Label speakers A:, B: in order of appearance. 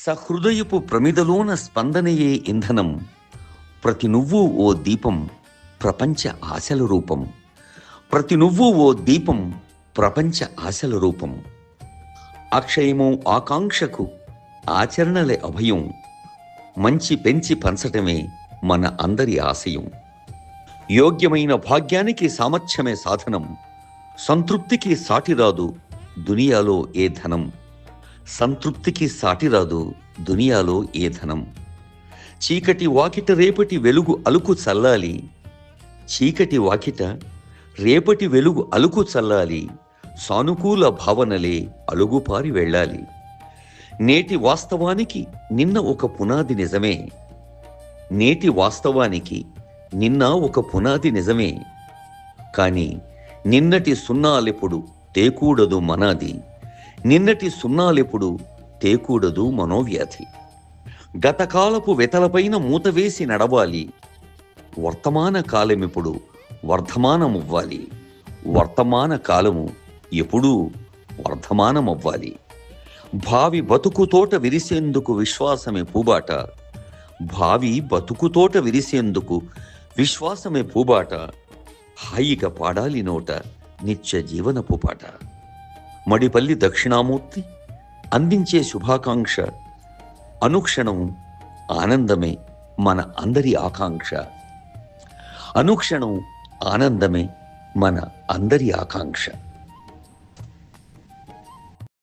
A: సహృదయపు ప్రమిదలోన స్పందనయే ఇంధనం. ప్రతి నువ్వు ఓ దీపం, ప్రపంచ ఆశల రూపం. ప్రతి నువ్వు ఓ దీపం, ప్రపంచ ఆశల రూపం. అక్షయము ఆకాంక్షకు ఆచరణలే అభయం. మంచి పెంచి పంచటమే మన అందరి ఆశయం. యోగ్యమైన భాగ్యానికి సామర్థ్యమే సాధనం. సంతృప్తికి సాటిరాదు దునియాలో ఏ ధనం. సంతృప్తికి సాటిరాదు దునియాలో ఏ ధనం. చీకటి వాకిట రేపటి వెలుగు అలుకు చల్లాలి. చీకటి వాకిట రేపటి వెలుగు అలుకు చల్లాలి. సానుకూల భావనలే అలుగుపారి వెళ్ళాలి. నేటి వాస్తవానికి నిన్న ఒక పునాది నిజమే. నేటి వాస్తవానికి నిన్న ఒక పునాది నిజమే. కానీ నిన్నటి సున్నాలెప్పుడు తేకూడదు మనాది. నిన్నటి సున్నాలెప్పుడు తేకూడదు మనోవ్యాధి. గతకాలపు వెతలపైన మూత వేసి నడవాలి. వర్తమాన కాలమిప్పుడు వర్ధమానమవ్వాలి. వర్తమాన కాలము ఎప్పుడూ వర్ధమానమవ్వాలి. భావి బతుకుతోట విరిసేందుకు విశ్వాసమే పూబాట. భావి బతుకుతోట విరిసేందుకు విశ్వాసమే పూబాట. హాయిగా పాడాలి నోట నిత్య జీవనపు పాట. మడిపల్లి దక్షిణామూర్తి అందించే శుభాకాంక్ష. అనుక్షణం ఆనందమే మన అందరి ఆకాంక్ష. అనుక్షణం ఆనందమే మన అందరి ఆకాంక్ష.